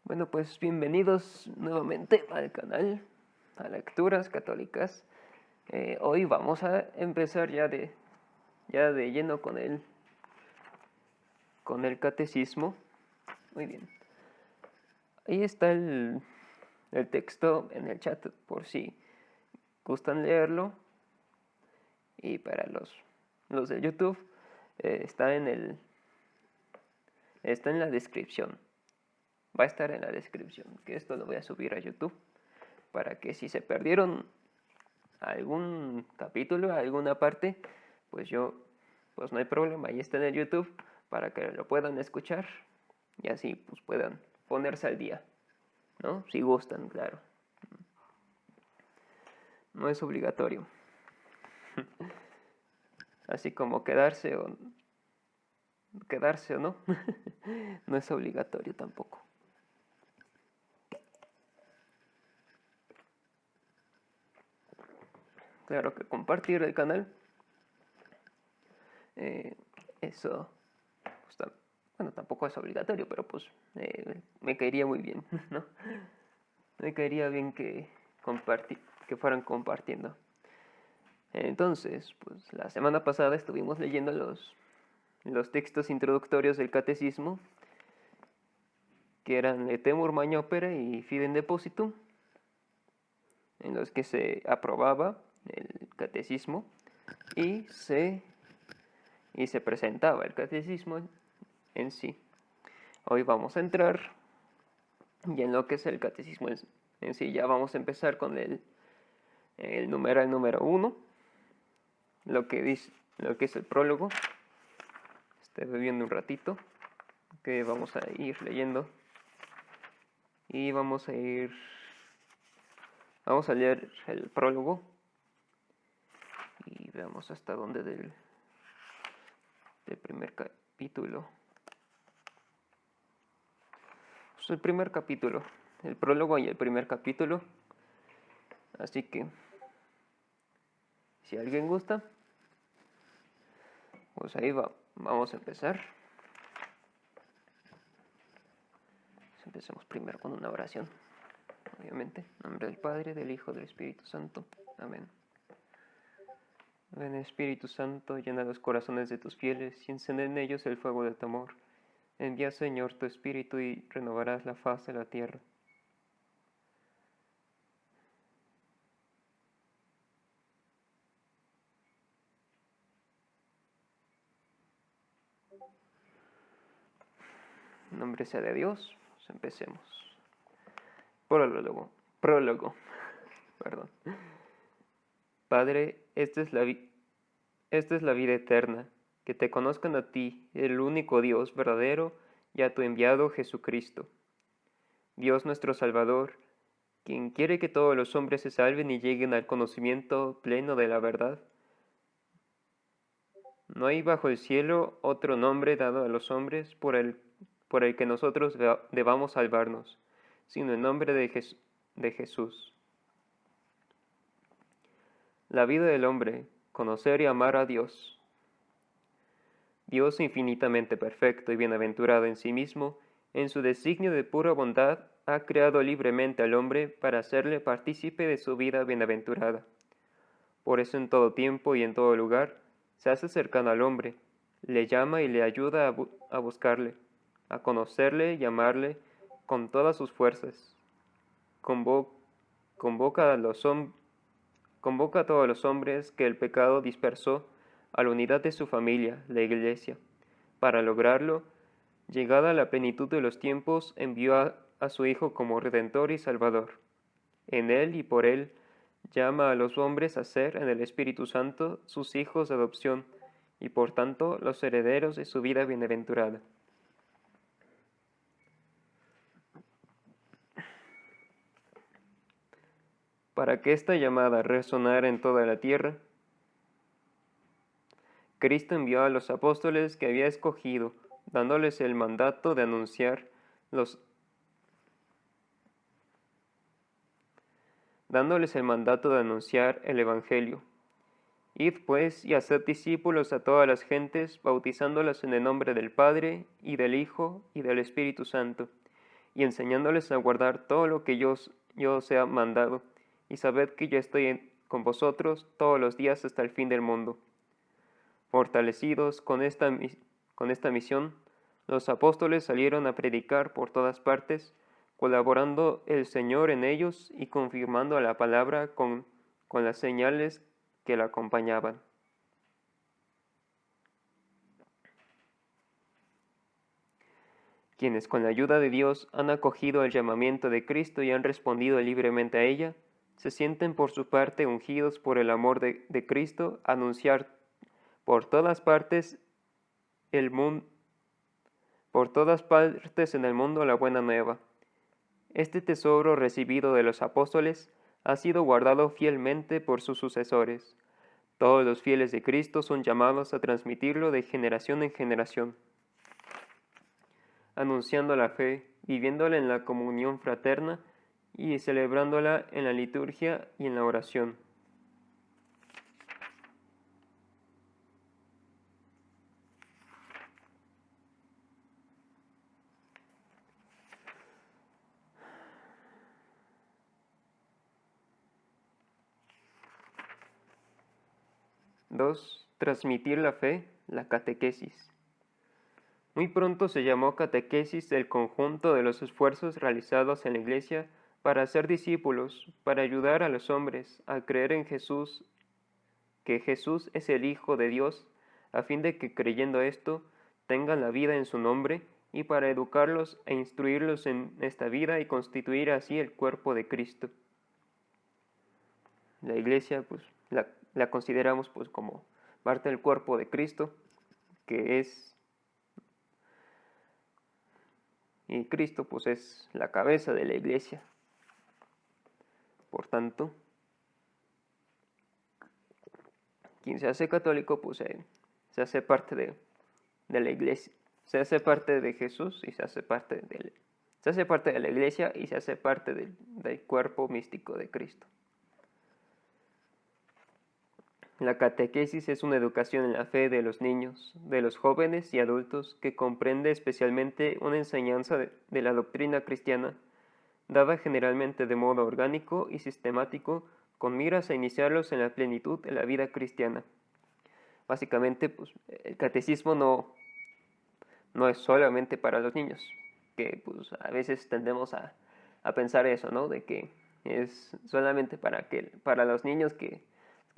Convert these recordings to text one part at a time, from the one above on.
Bueno, pues bienvenidos nuevamente al canal, a Lecturas Católicas. Hoy vamos a empezar ya de lleno con el catecismo. Muy bien. Ahí está el texto en el chat por si gustan leerlo. Y para los de YouTube, está en la descripción. Va a estar en la descripción, que esto lo voy a subir a YouTube, para que si se perdieron algún capítulo, alguna parte, pues no hay problema, ahí está en el YouTube, para que lo puedan escuchar, y así pues puedan ponerse al día, ¿no? Si gustan, claro. No es obligatorio. Así como quedarse o no, no es obligatorio tampoco. Claro que compartir el canal, eso, pues, bueno, tampoco es obligatorio, pero pues me caería muy bien, ¿no? Me caería bien que fueran compartiendo. Entonces, pues la semana pasada estuvimos leyendo los textos introductorios del catecismo, que eran Et Temor Magna Opere y Fidem Depositum, en los que se aprobaba el catecismo y se presentaba el catecismo en sí. Hoy vamos a entrar ya en lo que es el catecismo en sí. Ya vamos a empezar con el numeral número 1, lo que es el prólogo. Estoy bebiendo un ratito, que vamos a ir leyendo. Y vamos a leer el prólogo y veamos hasta dónde del primer capítulo. Pues el primer capítulo, el prólogo y el primer capítulo. Así que, si alguien gusta, pues ahí vamos a empezar. Empecemos primero con una oración, obviamente. En nombre del Padre, del Hijo, del Espíritu Santo. Amén. Ven, Espíritu Santo, llena los corazones de tus fieles y encende en ellos el fuego de tu amor. Envía, Señor, tu Espíritu y renovarás la faz de la tierra. En nombre sea de Dios, pues empecemos. Prólogo. Perdón. Padre, esta es la vida eterna, que te conozcan a ti, el único Dios verdadero, y a tu enviado Jesucristo. Dios nuestro Salvador, quien quiere que todos los hombres se salven y lleguen al conocimiento pleno de la verdad. No hay bajo el cielo otro nombre dado a los hombres por el que nosotros debamos salvarnos, sino el nombre de Jesús. La vida del hombre, conocer y amar a Dios. Dios infinitamente perfecto y bienaventurado en sí mismo, en su designio de pura bondad, ha creado libremente al hombre para hacerle partícipe de su vida bienaventurada. Por eso en todo tiempo y en todo lugar se hace cercano al hombre, le llama y le ayuda a buscarle, a conocerle y amarle con todas sus fuerzas. Convoca a todos los hombres que el pecado dispersó a la unidad de su familia, la Iglesia. Para lograrlo, llegada a la plenitud de los tiempos, envió a su Hijo como Redentor y Salvador. En él y por él llama a los hombres a ser, en el Espíritu Santo, sus hijos de adopción, y por tanto los herederos de su vida bienaventurada. Para que esta llamada resonara en toda la tierra, Cristo envió a los apóstoles que había escogido, dándoles el mandato de anunciar el Evangelio. Id pues y haced discípulos a todas las gentes, bautizándolas en el nombre del Padre, y del Hijo, y del Espíritu Santo, y enseñándoles a guardar todo lo que yo os he mandado. Y sabed que yo estoy con vosotros todos los días hasta el fin del mundo. Fortalecidos con esta misión, los apóstoles salieron a predicar por todas partes, colaborando el Señor en ellos y confirmando la palabra con las señales que la acompañaban. Quienes con la ayuda de Dios han acogido el llamamiento de Cristo y han respondido libremente a ella, se sienten por su parte ungidos por el amor de Cristo a anunciar por todas partes en el mundo la buena nueva. Este tesoro recibido de los apóstoles ha sido guardado fielmente por sus sucesores. Todos los fieles de Cristo son llamados a transmitirlo de generación en generación, anunciando la fe, viviéndola en la comunión fraterna y celebrándola en la liturgia y en la oración. Dos, transmitir la fe, la catequesis. Muy pronto se llamó catequesis el conjunto de los esfuerzos realizados en la Iglesia para hacer discípulos, para ayudar a los hombres a creer en Jesús, que Jesús es el Hijo de Dios, a fin de que creyendo esto tengan la vida en su nombre, y para educarlos e instruirlos en esta vida y constituir así el cuerpo de Cristo. La Iglesia, pues, la consideramos pues como parte del cuerpo de Cristo, que es, y Cristo pues es la cabeza de la Iglesia. Por tanto, quien se hace católico pues se hace parte de la Iglesia, se hace parte de Jesús y se hace parte de la Iglesia y se hace parte del cuerpo místico de Cristo. La catequesis es una educación en la fe de los niños, de los jóvenes y adultos que comprende especialmente una enseñanza de la doctrina cristiana, dada generalmente de modo orgánico y sistemático, con miras a iniciarlos en la plenitud de la vida cristiana. Básicamente, pues, el catecismo no es solamente para los niños, que pues, a veces tendemos a pensar eso, ¿no? De que es solamente para los niños que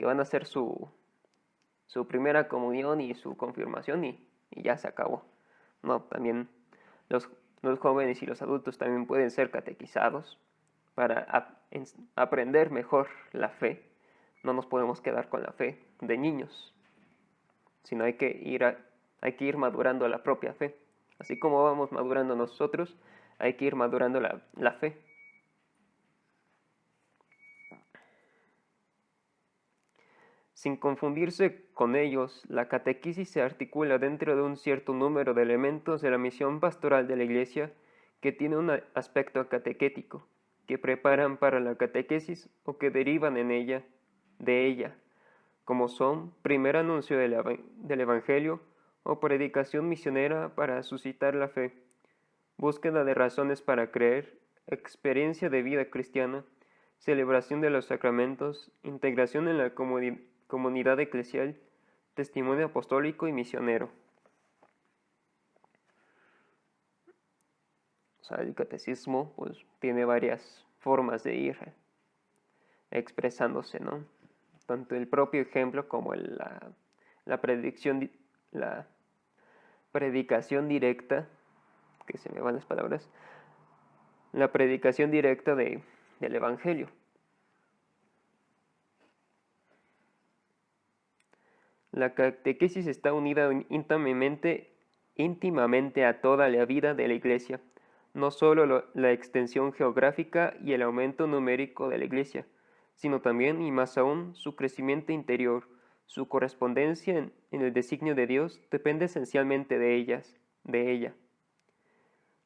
van a hacer su primera comunión y su confirmación y ya se acabó. No, también los jóvenes y los adultos también pueden ser catequizados para aprender mejor la fe. No nos podemos quedar con la fe de niños, sino hay que ir madurando la propia fe. Así como vamos madurando nosotros, hay que ir madurando la fe. Sin confundirse con ellos, la catequesis se articula dentro de un cierto número de elementos de la misión pastoral de la Iglesia que tiene un aspecto catequético, que preparan para la catequesis o que derivan de ella, como son primer anuncio del Evangelio o predicación misionera para suscitar la fe, búsqueda de razones para creer, experiencia de vida cristiana, celebración de los sacramentos, integración en la comunidad eclesial, testimonio apostólico y misionero. O sea, el catecismo pues, tiene varias formas de ir expresándose, ¿no? Tanto el propio ejemplo como la predicación directa, que se me van las palabras, la predicación directa del Evangelio. La catequesis está unida íntimamente a toda la vida de la Iglesia, no solo la extensión geográfica y el aumento numérico de la Iglesia, sino también y más aún su crecimiento interior, su correspondencia en el designio de Dios depende esencialmente de ella.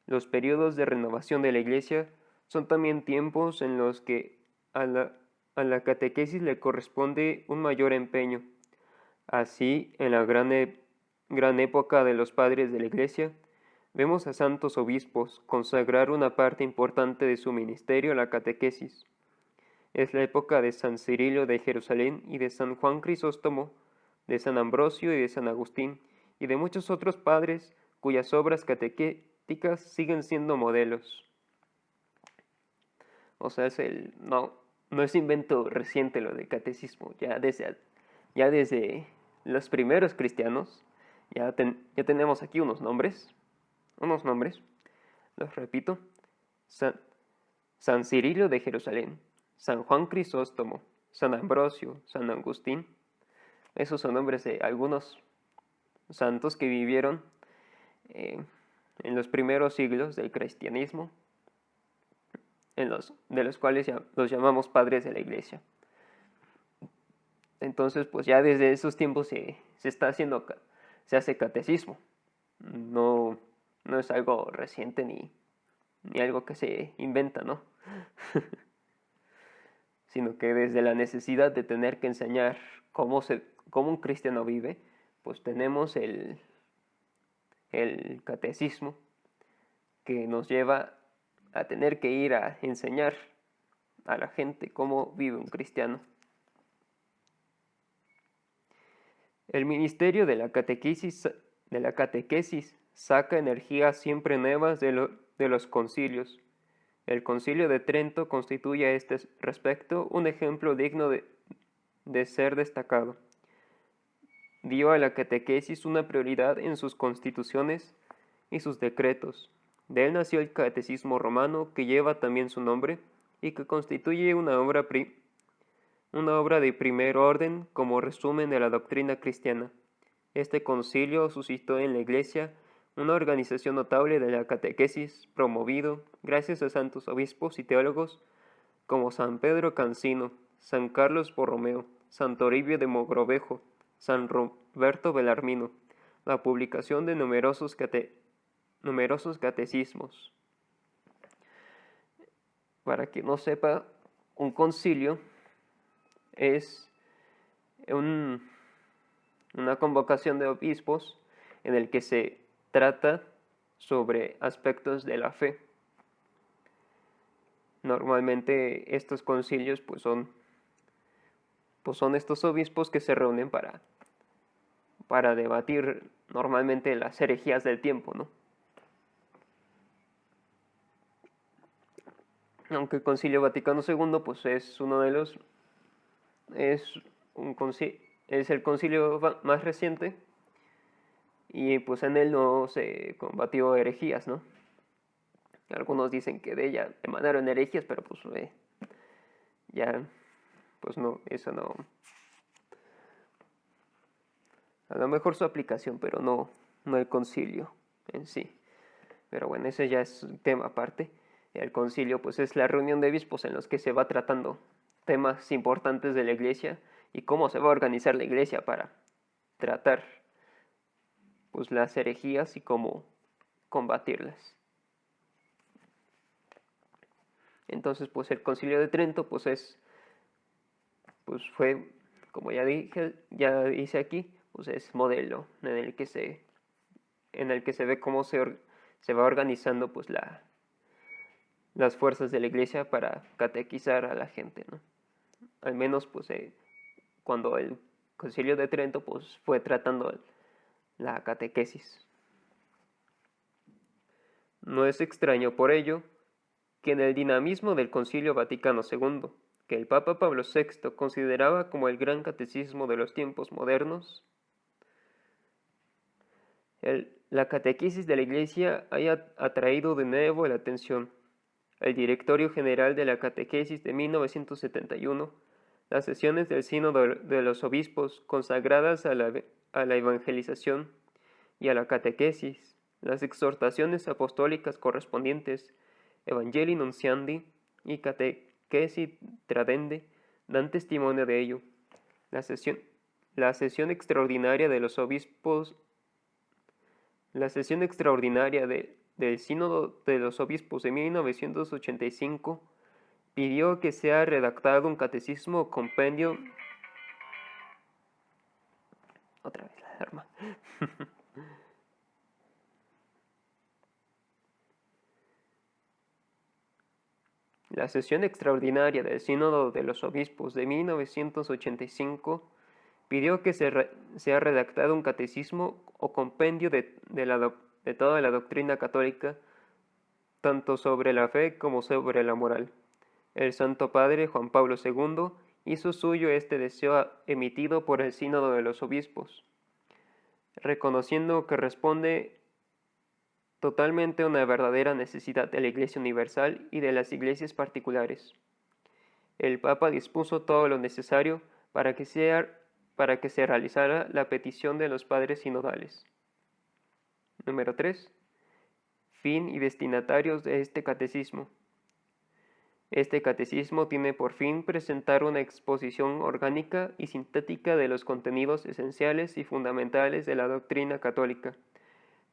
Los periodos de renovación de la Iglesia son también tiempos en los que a la catequesis le corresponde un mayor empeño. Así, en la gran época de los padres de la Iglesia, vemos a santos obispos consagrar una parte importante de su ministerio a la catequesis. Es la época de San Cirilo de Jerusalén y de San Juan Crisóstomo, de San Ambrosio y de San Agustín, y de muchos otros padres cuyas obras catequéticas siguen siendo modelos. O sea, no es invento reciente lo del catecismo, ya desde los primeros cristianos, ya tenemos aquí unos nombres, los repito: San Cirilo de Jerusalén, San Juan Crisóstomo, San Ambrosio, San Agustín. Esos son nombres de algunos santos que vivieron en los primeros siglos del cristianismo, de los cuales los llamamos padres de la iglesia. Entonces, pues ya desde esos tiempos se hace catecismo. No es algo reciente ni algo que se inventa, ¿no? Sino que desde la necesidad de tener que enseñar cómo un cristiano vive, pues tenemos el catecismo, que nos lleva a tener que ir a enseñar a la gente cómo vive un cristiano. El ministerio de la catequesis saca energías siempre nuevas de los concilios. El Concilio de Trento constituye a este respecto un ejemplo digno de ser destacado. Dio a la catequesis una prioridad en sus constituciones y sus decretos. De él nació el Catecismo Romano, que lleva también su nombre y que constituye una obra de primer orden como resumen de la doctrina cristiana. Este concilio suscitó en la Iglesia una organización notable de la catequesis, promovido gracias a santos obispos y teólogos como San Pedro Cancino, San Carlos Borromeo, San Toribio de Mogrovejo, San Roberto Belarmino, la publicación de numerosos catecismos. Para quien no sepa, un concilio es una convocación de obispos en el que se trata sobre aspectos de la fe. Normalmente estos concilios pues son estos obispos que se reúnen para debatir normalmente las herejías del tiempo, ¿no? Aunque el Concilio Vaticano II pues es el concilio más reciente, y pues en él no se combatió herejías, ¿no? Algunos dicen que de ella emanaron herejías, pero pues ya, pues no, eso no. A lo mejor su aplicación, pero no el concilio en sí. Pero bueno, ese ya es un tema aparte. El concilio pues es la reunión de obispos en los que se va tratando temas importantes de la iglesia y cómo se va a organizar la iglesia para tratar pues las herejías y cómo combatirlas. Entonces pues el Concilio de Trento pues fue, como ya hice aquí, pues es modelo en el que se ve cómo se va organizando pues las fuerzas de la iglesia para catequizar a la gente, ¿no? Al menos pues cuando el Concilio de Trento pues fue tratando la catequesis. No es extraño por ello que en el dinamismo del Concilio Vaticano II, que el Papa Pablo VI consideraba como el gran catecismo de los tiempos modernos, la catequesis de la Iglesia haya atraído de nuevo la atención. El Directorio General de la Catequesis de 1971, las sesiones del Sínodo de los Obispos consagradas a la evangelización y a la catequesis, las exhortaciones apostólicas correspondientes, Evangelii Nunciandi y Catechesi Tradende, dan testimonio de ello. La sesión extraordinaria de los obispos, la sesión extraordinaria del Sínodo de los Obispos de 1985 pidió que sea redactado un catecismo o compendio. Otra vez la alarma. La sesión extraordinaria del Sínodo de los Obispos de 1985 pidió que sea redactado un catecismo o compendio de toda la doctrina católica, tanto sobre la fe como sobre la moral. El Santo Padre Juan Pablo II hizo suyo este deseo emitido por el Sínodo de los Obispos, reconociendo que responde totalmente a una verdadera necesidad de la Iglesia universal y de las iglesias particulares. El Papa dispuso todo lo necesario para que se realizara la petición de los padres sinodales. Número 3. Fin y destinatarios de este catecismo. Este catecismo tiene por fin presentar una exposición orgánica y sintética de los contenidos esenciales y fundamentales de la doctrina católica,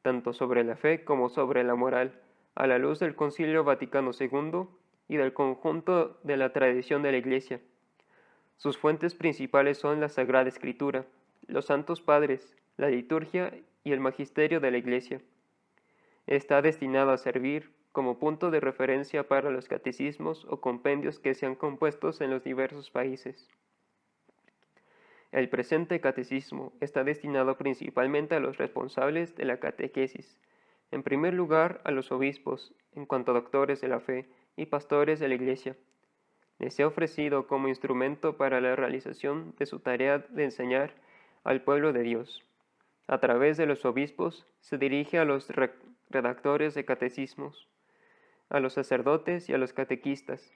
tanto sobre la fe como sobre la moral, a la luz del Concilio Vaticano II y del conjunto de la tradición de la Iglesia. Sus fuentes principales son la Sagrada Escritura, los Santos Padres, la liturgia y el magisterio de la Iglesia. Está destinado a servir como punto de referencia para los catecismos o compendios que sean compuestos en los diversos países. El presente catecismo está destinado principalmente a los responsables de la catequesis, en primer lugar a los obispos, en cuanto a doctores de la fe y pastores de la Iglesia. Les ha ofrecido como instrumento para la realización de su tarea de enseñar al pueblo de Dios. A través de los obispos se dirige a los redactores de catecismos, a los sacerdotes y a los catequistas.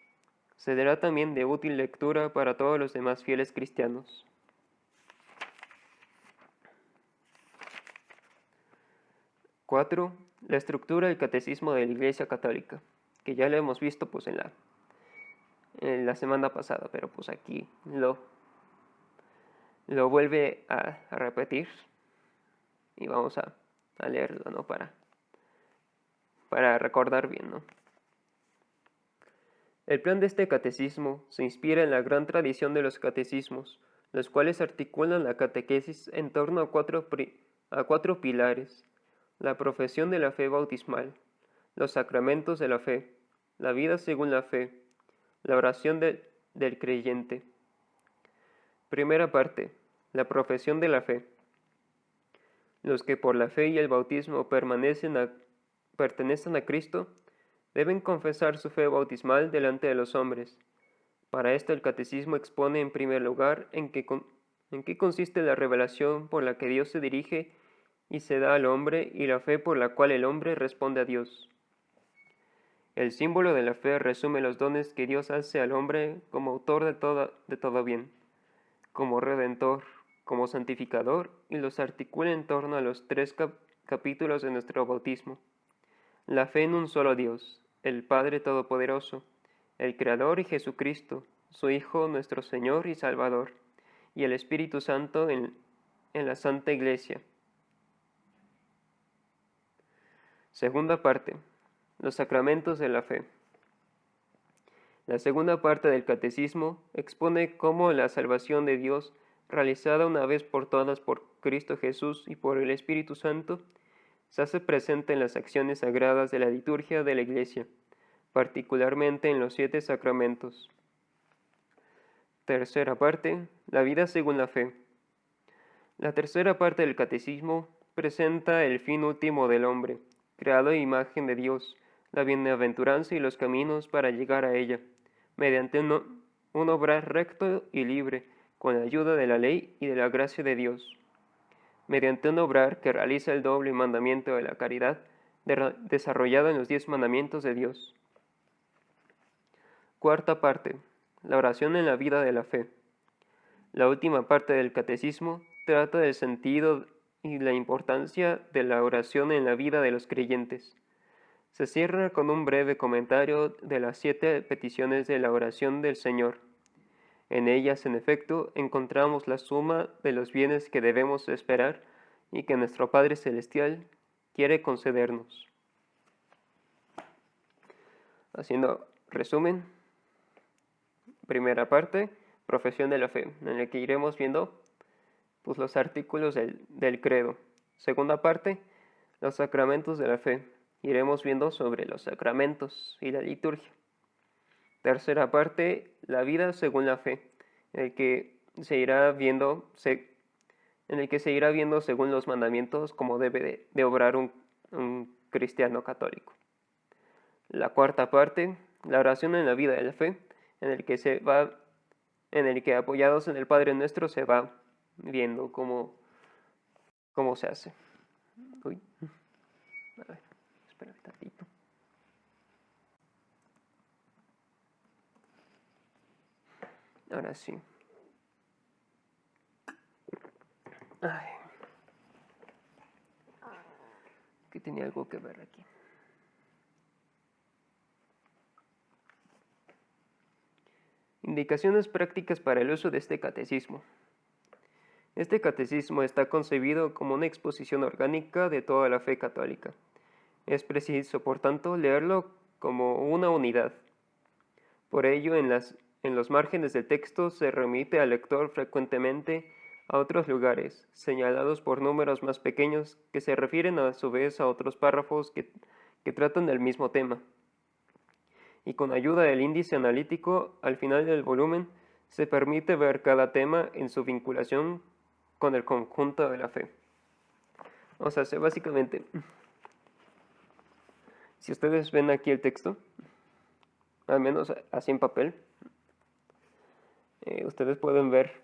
Será también de útil lectura para todos los demás fieles cristianos. Cuatro, la estructura del catecismo de la Iglesia Católica, que ya lo hemos visto pues en la semana pasada, pero pues aquí lo vuelve a repetir y vamos a leerlo, ¿no? Para recordar bien, ¿no? El plan de este catecismo se inspira en la gran tradición de los catecismos, los cuales articulan la catequesis en torno a cuatro pilares: la profesión de la fe bautismal, los sacramentos de la fe, la vida según la fe, la oración del creyente. Primera parte: la profesión de la fe. Los que por la fe y el bautismo pertenecen a Cristo deben confesar su fe bautismal delante de los hombres. Para esto el catecismo expone en primer lugar en qué consiste la revelación por la que Dios se dirige y se da al hombre y la fe por la cual el hombre responde a Dios. El símbolo de la fe resume los dones que Dios hace al hombre como autor de todo bien, como redentor, como santificador, y los articula en torno a los tres capítulos de nuestro bautismo. La fe en un solo Dios, el Padre Todopoderoso, el Creador y Jesucristo, su Hijo, nuestro Señor y Salvador, y el Espíritu Santo en la Santa Iglesia. Segunda parte: los sacramentos de la fe. La segunda parte del catecismo expone cómo la salvación de Dios, realizada una vez por todas por Cristo Jesús y por el Espíritu Santo, se hace presente en las acciones sagradas de la liturgia de la Iglesia, particularmente en los 7 sacramentos. Tercera parte: la vida según la fe. La tercera parte del catecismo presenta el fin último del hombre, creado a imagen de Dios, la bienaventuranza y los caminos para llegar a ella, mediante un obrar recto y libre, con la ayuda de la ley y de la gracia de Dios. Mediante un obrar que realiza el doble mandamiento de la caridad, desarrollado en los 10 mandamientos de Dios. Cuarta parte: la oración en la vida de la fe. La última parte del catecismo trata del sentido y la importancia de la oración en la vida de los creyentes. Se cierra con un breve comentario de las 7 peticiones de la oración del Señor. En ellas, en efecto, encontramos la suma de los bienes que debemos esperar y que nuestro Padre Celestial quiere concedernos. Haciendo resumen, primera parte: profesión de la fe, en la que iremos viendo pues, los artículos del credo. Segunda parte: los sacramentos de la fe. Iremos viendo sobre los sacramentos y la liturgia. Tercera parte, la vida según la fe, en el que se irá viendo, en el que se irá viendo según los mandamientos cómo debe de obrar un cristiano católico. La cuarta parte, la oración en la vida de la fe, en el que apoyados en el Padre Nuestro se va viendo cómo se hace. Uy. A ver, espera un tantito. Ahora sí. Ay. Que tenía algo que ver aquí. Indicaciones prácticas para el uso de este catecismo. Este catecismo está concebido como una exposición orgánica de toda la fe católica. Es preciso, por tanto, leerlo como una unidad. Por ello, en los márgenes del texto se remite al lector frecuentemente a otros lugares, señalados por números más pequeños que se refieren a su vez a otros párrafos que tratan del mismo tema. Y con ayuda del índice analítico, al final del volumen, se permite ver cada tema en su vinculación con el conjunto de la fe. O sea, básicamente, si ustedes ven aquí el texto, al menos así en papel, ustedes pueden ver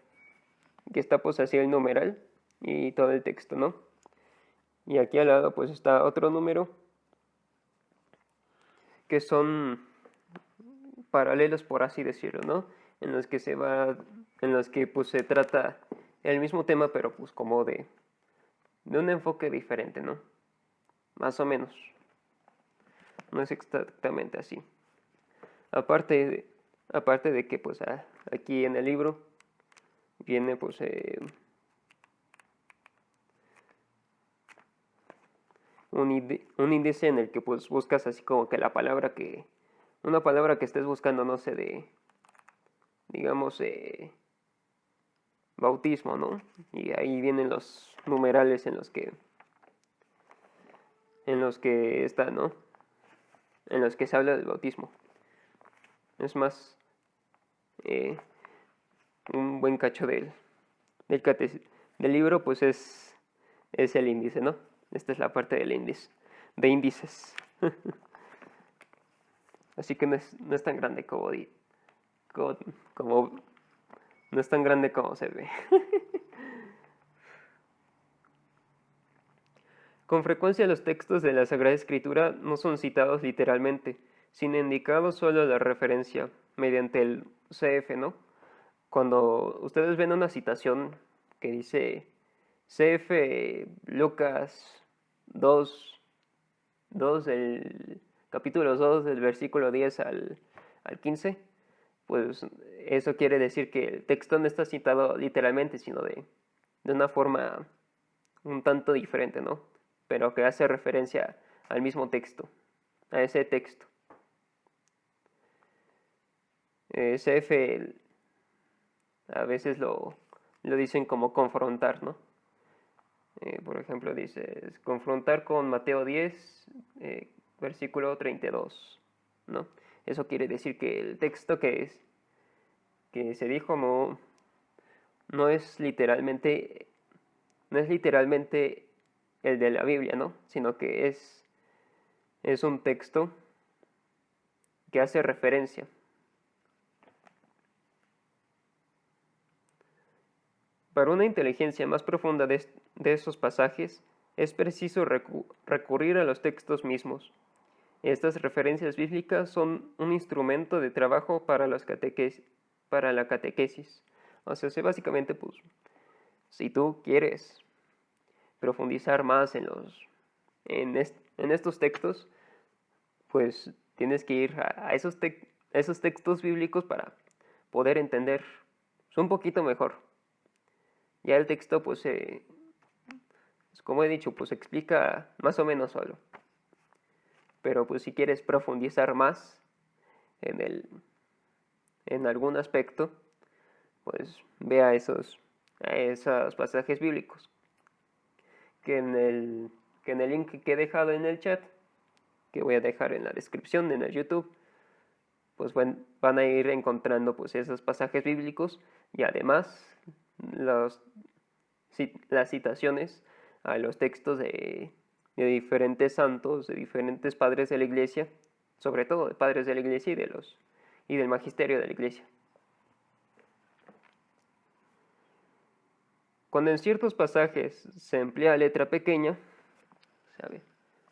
que está pues así el numeral y todo el texto, ¿no? Y aquí al lado pues está otro número que son paralelos, por así decirlo, ¿no? En los que pues se trata el mismo tema, pero pues como de un enfoque diferente, ¿no? Más o menos. No es exactamente así. Aparte de que pues aquí en el libro viene pues un índice en el que pues buscas así como que una palabra que estés buscando, no sé, digamos, bautismo, ¿no? Y ahí vienen los numerales en los que está, ¿no? En los que se habla del bautismo. Es más, un buen cacho del libro, pues es el índice, ¿no? Esta es la parte del índice, de índices. Así que no es tan grande no es tan grande como se ve. Con frecuencia los textos de la Sagrada Escritura no son citados literalmente, sino indicados solo la referencia mediante el CF, ¿no? Cuando ustedes ven una citación que dice CF Lucas 2, del capítulo 2 del versículo 10 al 15, pues eso quiere decir que el texto no está citado literalmente, sino de una forma un tanto diferente, ¿no? Pero que hace referencia al mismo texto, a ese texto. CF a veces lo dicen como confrontar, ¿no? Por ejemplo, dice confrontar con Mateo 10, versículo 32, ¿no? Eso quiere decir que el texto que se dijo no es literalmente el de la Biblia, ¿no? Sino que es un texto que hace referencia. Para una inteligencia más profunda de esos pasajes, es preciso recurrir a los textos mismos. Estas referencias bíblicas son un instrumento de trabajo para la catequesis. O sea, básicamente, pues, si tú quieres profundizar más en estos textos, pues tienes que ir a esos textos bíblicos para poder entender un poquito mejor. Ya el texto, pues, como he dicho, pues explica más o menos solo. Pero pues si quieres profundizar más en algún aspecto, pues ve a esos pasajes bíblicos. Que en el link que he dejado en el chat, que voy a dejar en la descripción en el YouTube, pues van a ir encontrando pues esos pasajes bíblicos y además las citaciones a los textos de diferentes santos, de diferentes padres de la iglesia, sobre todo de padres de la iglesia y del magisterio de la iglesia. Cuando en ciertos pasajes se emplea letra pequeña, ¿sabe?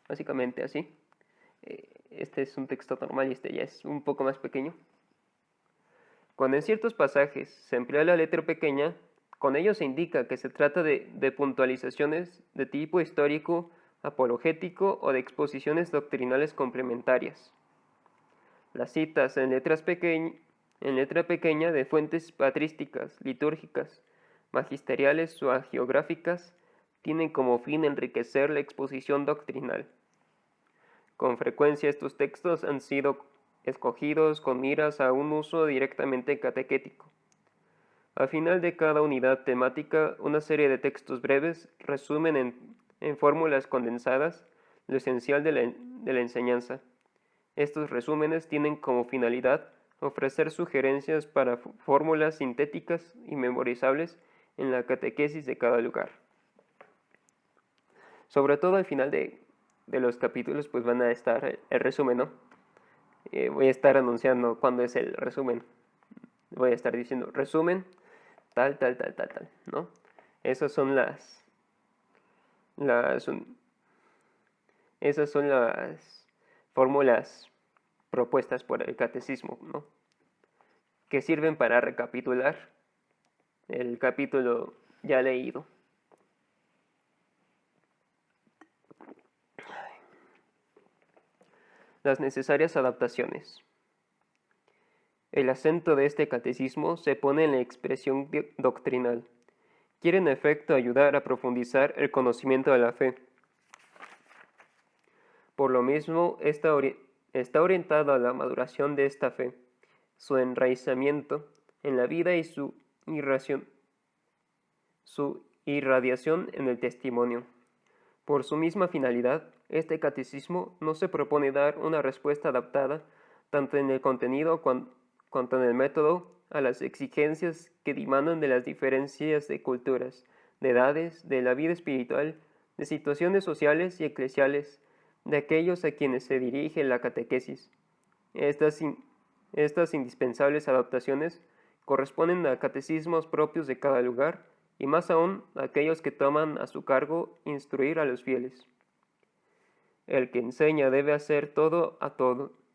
Básicamente así. Este es un texto normal y este ya es un poco más pequeño. Cuando en ciertos pasajes se emplea la letra pequeña, con ello se indica que se trata de puntualizaciones de tipo histórico, apologético o de exposiciones doctrinales complementarias. Las citas en letra pequeña de fuentes patrísticas, litúrgicas, magisteriales o hagiográficas tienen como fin enriquecer la exposición doctrinal. Con frecuencia estos textos han sido escogidos con miras a un uso directamente catequético. Al final de cada unidad temática, una serie de textos breves resumen en fórmulas condensadas lo esencial de la enseñanza. Estos resúmenes tienen como finalidad ofrecer sugerencias para fórmulas sintéticas y memorizables en la catequesis de cada lugar. Sobre todo al final de los capítulos pues van a estar el resumen, ¿no? Voy a estar anunciando cuándo es el resumen. Voy a estar diciendo resumen, tal, ¿no? Esas son esas son las fórmulas propuestas por el catecismo, ¿no? Que sirven para recapitular el capítulo ya leído. Las necesarias adaptaciones. El acento de este catecismo se pone en la expresión doctrinal. Quiere en efecto ayudar a profundizar el conocimiento de la fe. Por lo mismo, está orientado a la maduración de esta fe, su enraizamiento en la vida y su irradiación en el testimonio. Por su misma finalidad, este catecismo no se propone dar una respuesta adaptada, tanto en el contenido cuanto en el método, a las exigencias que dimanan de las diferencias de culturas, de edades, de la vida espiritual, de situaciones sociales y eclesiales, de aquellos a quienes se dirige la catequesis. Estas indispensables adaptaciones corresponden a catecismos propios de cada lugar y más aún a aquellos que toman a su cargo instruir a los fieles. El que enseña debe hacerse todo a todos,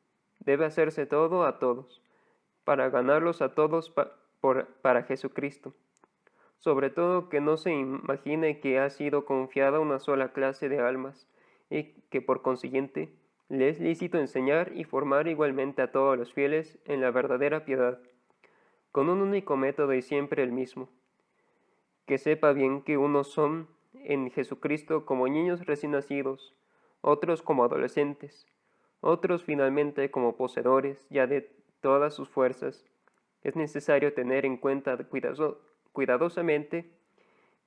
para ganarlos a todos para Jesucristo. Sobre todo que no se imagine que ha sido confiada una sola clase de almas y que por consiguiente le es lícito enseñar y formar igualmente a todos los fieles en la verdadera piedad, con un único método y siempre el mismo. Que sepa bien que unos son en Jesucristo como niños recién nacidos, otros como adolescentes, otros finalmente como poseedores ya de todas sus fuerzas. Es necesario tener en cuenta cuidadosamente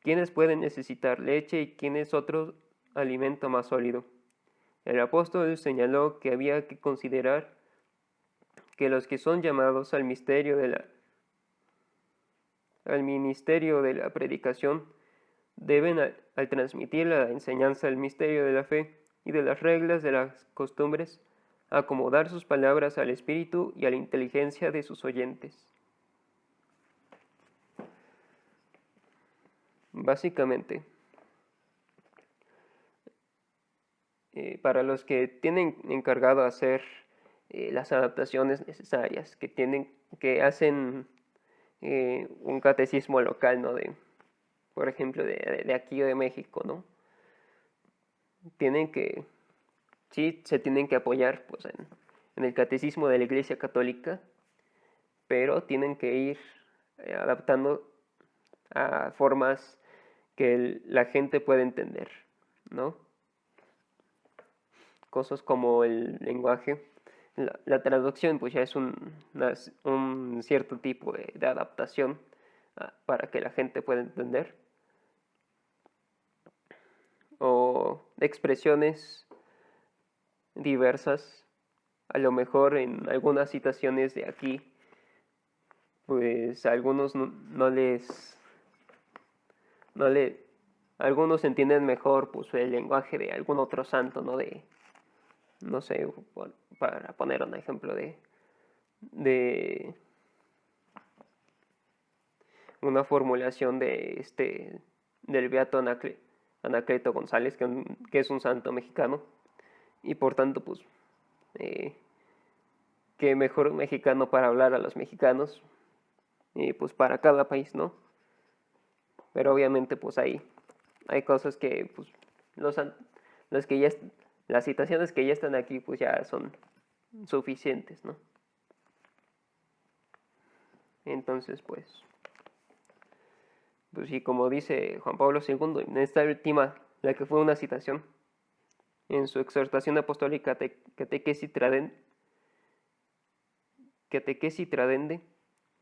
quiénes pueden necesitar leche y quiénes otro alimento más sólido. El apóstol señaló que había que considerar que los que son llamados al ministerio de la predicación deben, al transmitir la enseñanza del misterio de la fe y de las reglas de las costumbres, acomodar sus palabras al espíritu y a la inteligencia de sus oyentes. Básicamente, para los que tienen encargado hacer las adaptaciones necesarias, que hacen un catecismo local, ¿no? Por ejemplo, de aquí o de México, ¿no? Sí, se tienen que apoyar pues, en el catecismo de la Iglesia Católica, pero tienen que ir adaptando a formas que la gente pueda entender, ¿no? Cosas como el lenguaje. La traducción pues ya es un cierto tipo de adaptación para que la gente pueda entender. O expresiones diversas a lo mejor en algunas citaciones de aquí, pues a algunos algunos entienden mejor pues el lenguaje de algún otro santo, ¿no? No sé, para poner un ejemplo de una formulación del beato Anacleto González, que es un santo mexicano, y por tanto, pues, qué mejor mexicano para hablar a los mexicanos, y pues para cada país, ¿no? Pero obviamente, pues hay cosas que, pues, los que ya, las citaciones que ya están aquí, pues ya son suficientes, ¿no? Entonces, pues sí, como dice Juan Pablo II, en esta última, la que fue una citación, en su exhortación apostólica Catequesis Tradende,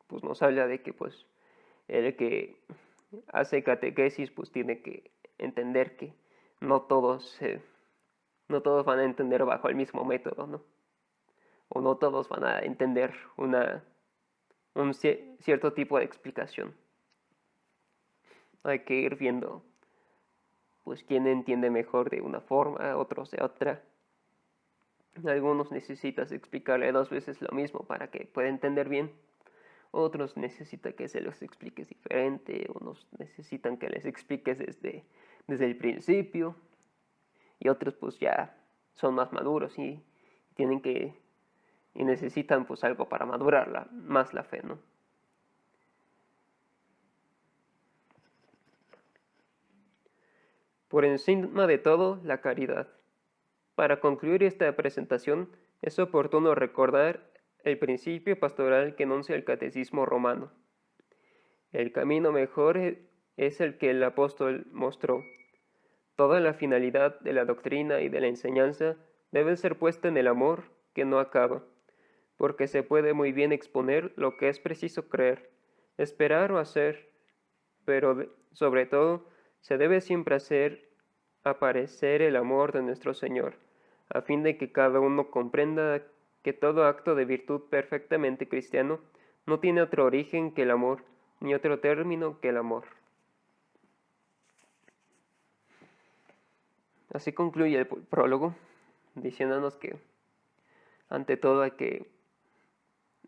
pues nos habla de que pues el que hace catequesis pues tiene que entender que no todos van a entender bajo el mismo método, ¿no? O no todos van a entender un cierto tipo de explicación. Hay que ir viendo pues quién entiende mejor de una forma, otros de otra. Algunos necesitas explicarle 2 veces lo mismo para que pueda entender bien. Otros necesitan que se los expliques diferente. Unos necesitan que les expliques desde el principio. Y otros pues ya son más maduros y necesitan pues algo para madurar más la fe, ¿no? Por encima de todo, la caridad. Para concluir esta presentación, es oportuno recordar el principio pastoral que enuncia el Catecismo Romano. El camino mejor es el que el apóstol mostró. Toda la finalidad de la doctrina y de la enseñanza debe ser puesta en el amor que no acaba, porque se puede muy bien exponer lo que es preciso creer, esperar o hacer, pero sobre todo se debe siempre hacer aparecer el amor de nuestro Señor, a fin de que cada uno comprenda que todo acto de virtud perfectamente cristiano no tiene otro origen que el amor, ni otro término que el amor. Así concluye el prólogo, diciéndonos que ante todo hay que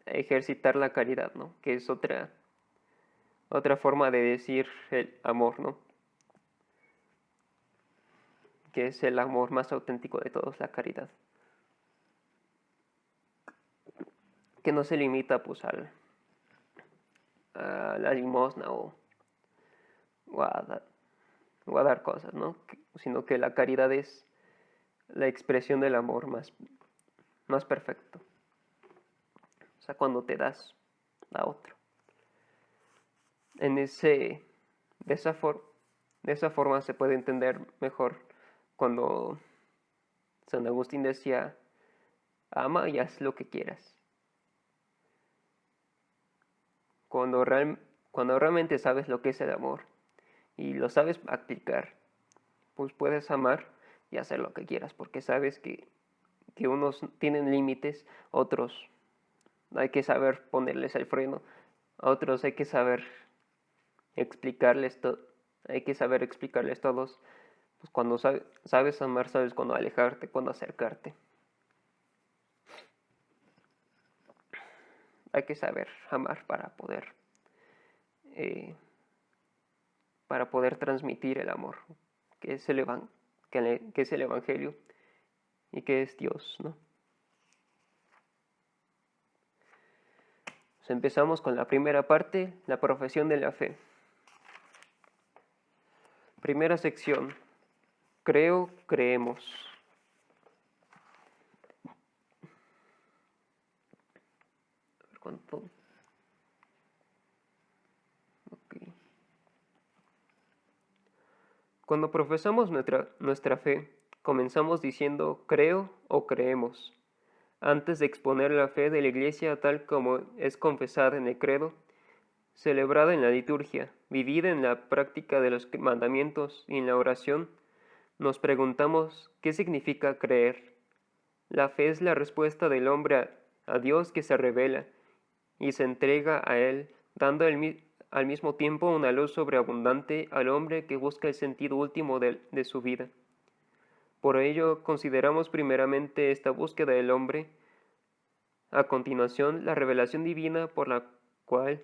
ejercitar la caridad, ¿no? Que es otra forma de decir el amor, ¿no? Que es el amor más auténtico de todos, la caridad. Que no se limita pues a la limosna o a dar cosas, ¿no? Sino que la caridad es la expresión del amor más perfecto. O sea, cuando te das a otro. De esa forma se puede entender mejor cuando San Agustín decía, ama y haz lo que quieras. Cuando realmente sabes lo que es el amor y lo sabes aplicar, pues puedes amar y hacer lo que quieras, porque sabes que unos tienen límites, otros hay que saber ponerles el freno, a otros hay que saber explicarles todos. Pues cuando sabes amar, sabes cuándo alejarte, cuándo acercarte. Hay que saber amar para poder transmitir el amor, que es el Evangelio y que es Dios, ¿no? Pues empezamos con la primera parte, la profesión de la fe. Primera sección, creo, creemos. A ver cuánto. Okay. Cuando profesamos nuestra fe, comenzamos diciendo creo o creemos. Antes de exponer la fe de la Iglesia tal como es confesada en el credo, celebrada en la liturgia, vivida en la práctica de los mandamientos y en la oración, nos preguntamos qué significa creer. La fe es la respuesta del hombre a Dios que se revela y se entrega a Él, dando al mismo tiempo una luz sobreabundante al hombre que busca el sentido último de su vida. Por ello, consideramos primeramente esta búsqueda del hombre, a continuación la revelación divina por la cual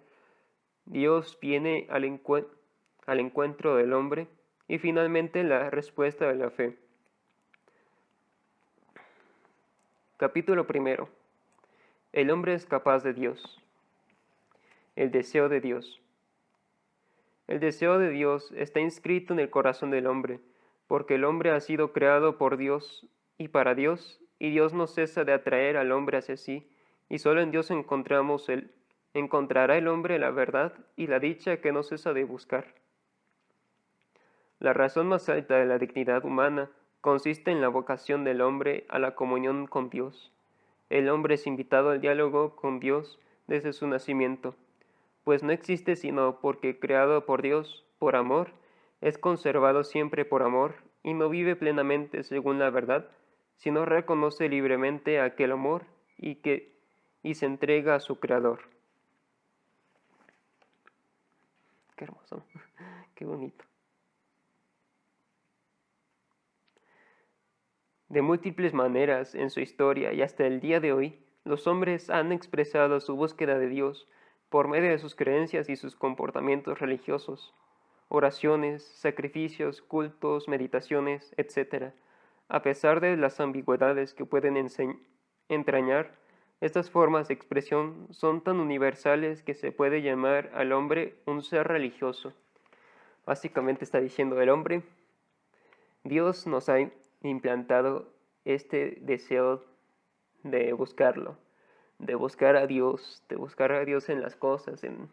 Dios viene al encuentro del hombre, y finalmente la respuesta de la fe. Capítulo primero. El hombre es capaz de Dios. El deseo de Dios. El deseo de Dios está inscrito en el corazón del hombre, porque el hombre ha sido creado por Dios y para Dios, y Dios no cesa de atraer al hombre hacia sí, y solo en Dios encontrará el hombre la verdad y la dicha que no cesa de buscar. La razón más alta de la dignidad humana consiste en la vocación del hombre a la comunión con Dios. El hombre es invitado al diálogo con Dios desde su nacimiento, pues no existe sino porque creado por Dios, por amor, es conservado siempre por amor y no vive plenamente según la verdad, sino reconoce libremente aquel amor y se entrega a su Creador. Qué hermoso, qué bonito. De múltiples maneras en su historia y hasta el día de hoy, los hombres han expresado su búsqueda de Dios por medio de sus creencias y sus comportamientos religiosos, oraciones, sacrificios, cultos, meditaciones, etc. A pesar de las ambigüedades que pueden entrañar, estas formas de expresión son tan universales que se puede llamar al hombre un ser religioso. Básicamente está diciendo el hombre, Dios nos ha implantado este deseo de buscarlo, de buscar a Dios, en las cosas, en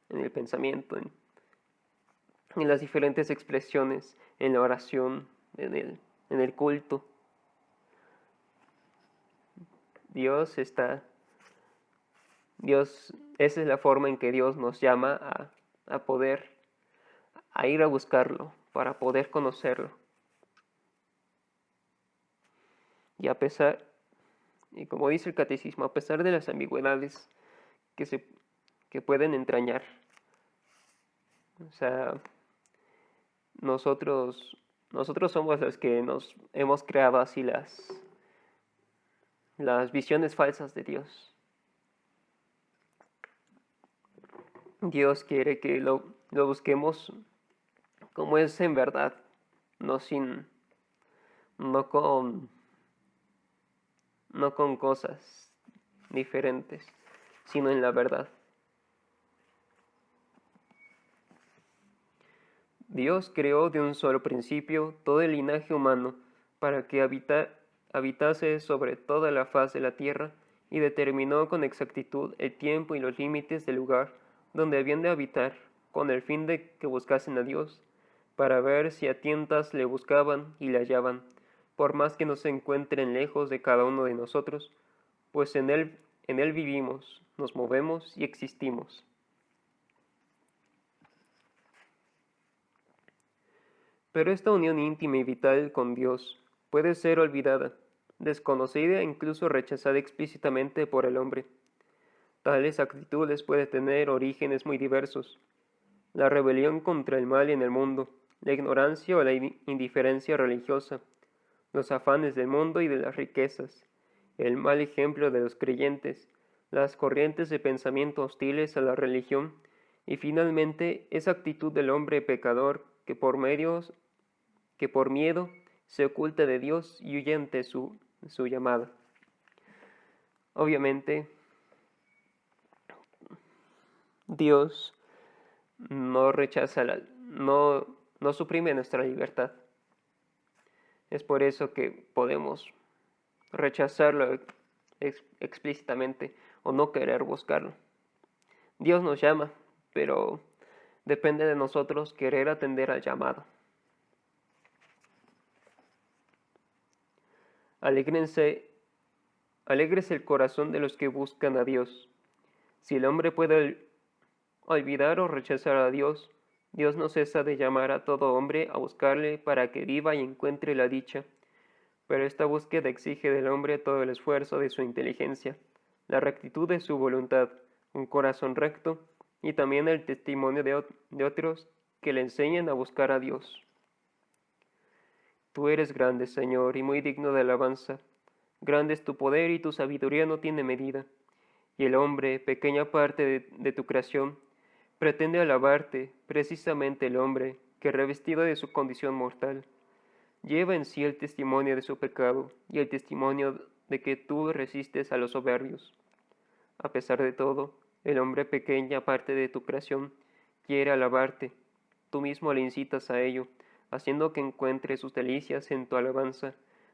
el pensamiento, en las diferentes expresiones, en la oración, en el culto. Dios, esa es la forma en que Dios nos llama a ir a buscarlo, para poder conocerlo. Y como dice el catecismo, a pesar de las ambigüedades que pueden entrañar, o sea, nosotros somos los que nos hemos creado así las visiones falsas de Dios. Dios quiere que lo busquemos como es en verdad, no con cosas diferentes, sino en la verdad. Dios creó de un solo principio todo el linaje humano para que habitase sobre toda la faz de la tierra y determinó con exactitud el tiempo y los límites del lugar donde habían de habitar, con el fin de que buscasen a Dios, para ver si a tientas le buscaban y le hallaban, por más que no se encuentren lejos de cada uno de nosotros, pues en él vivimos, nos movemos y existimos. Pero esta unión íntima y vital con Dios puede ser olvidada, desconocida e incluso rechazada explícitamente por el hombre. Tales actitudes pueden tener orígenes muy diversos. La rebelión contra el mal en el mundo, la ignorancia o la indiferencia religiosa, los afanes del mundo y de las riquezas, el mal ejemplo de los creyentes, las corrientes de pensamiento hostiles a la religión y finalmente esa actitud del hombre pecador que por miedo se oculta de Dios y huye ante su llamada. Obviamente, Dios no no suprime nuestra libertad. Es por eso que podemos rechazarlo explícitamente o no querer buscarlo. Dios nos llama, pero depende de nosotros querer atender al llamado. Alégrese el corazón de los que buscan a Dios. Si el hombre puede olvidar o rechazar a Dios, Dios no cesa de llamar a todo hombre a buscarle para que viva y encuentre la dicha, pero esta búsqueda exige del hombre todo el esfuerzo de su inteligencia, la rectitud de su voluntad, un corazón recto y también el testimonio de otros que le enseñen a buscar a Dios. Tú eres grande, Señor, y muy digno de alabanza. Grande es tu poder y tu sabiduría no tiene medida. Y el hombre, pequeña parte de tu creación, pretende alabarte, precisamente el hombre, que revestido de su condición mortal, lleva en sí el testimonio de su pecado y el testimonio de que tú resistes a los soberbios. A pesar de todo, el hombre pequeña parte de tu creación quiere alabarte. Tú mismo le incitas a ello, haciendo que encuentre sus delicias en tu alabanza,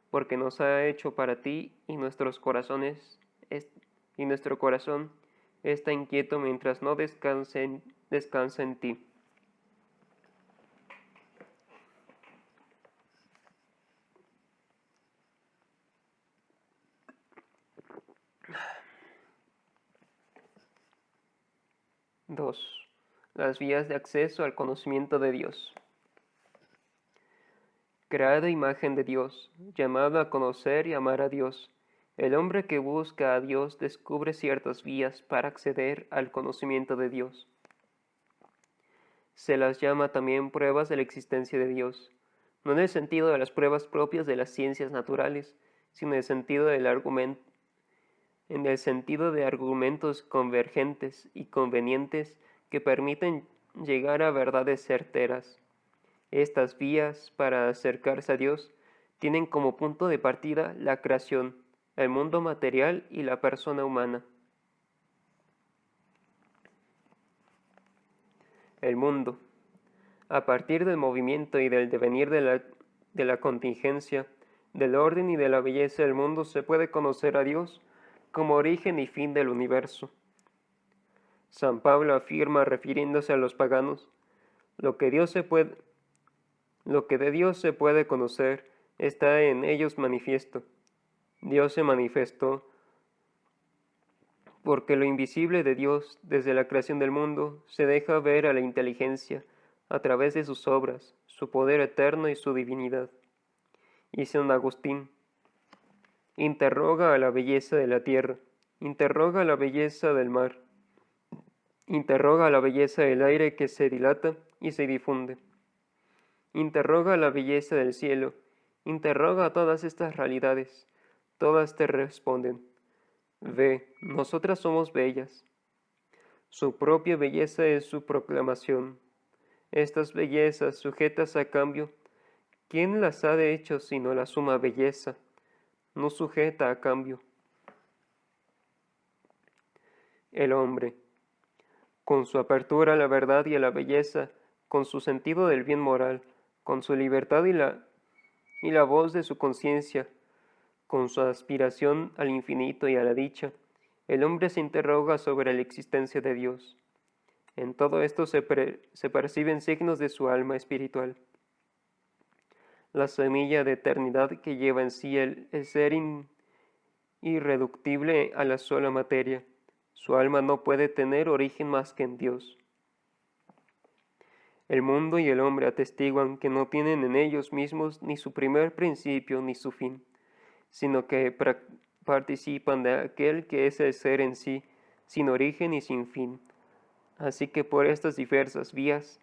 porque nos ha hecho para ti y y nuestro corazón está inquieto mientras no descansa en ti. Dos. Las vías de acceso al conocimiento de Dios. Creada imagen de Dios, llamado a conocer y amar a Dios, el hombre que busca a Dios descubre ciertas vías para acceder al conocimiento de Dios. Se las llama también pruebas de la existencia de Dios, no en el sentido de las pruebas propias de las ciencias naturales, sino en el sentido de argumentos convergentes y convenientes que permiten llegar a verdades certeras. Estas vías para acercarse a Dios tienen como punto de partida la creación, el mundo material y la persona humana. El mundo. A partir del movimiento y del devenir de la contingencia, del orden y de la belleza del mundo se puede conocer a Dios como origen y fin del universo. San Pablo afirma, refiriéndose a los paganos, lo que de Dios se puede conocer está en ellos manifiesto. Dios se manifestó porque lo invisible de Dios desde la creación del mundo se deja ver a la inteligencia a través de sus obras, su poder eterno y su divinidad. Y San Agustín interroga a la belleza de la tierra, interroga a la belleza del mar, interroga a la belleza del aire que se dilata y se difunde, interroga a la belleza del cielo, interroga a todas estas realidades, todas te responden. Ve, nosotras somos bellas. Su propia belleza es su proclamación. Estas bellezas sujetas a cambio, ¿quién las ha de hecho sino la suma belleza, no sujeta a cambio? El hombre, con su apertura a la verdad y a la belleza, con su sentido del bien moral, con su libertad y la voz de su conciencia, con su aspiración al infinito y a la dicha, el hombre se interroga sobre la existencia de Dios. En todo esto se perciben signos de su alma espiritual. La semilla de eternidad que lleva en sí el ser irreductible a la sola materia. Su alma no puede tener origen más que en Dios. El mundo y el hombre atestiguan que no tienen en ellos mismos ni su primer principio ni su fin, sino que participan de aquel que es el ser en sí, sin origen y sin fin. Así que por estas diversas vías,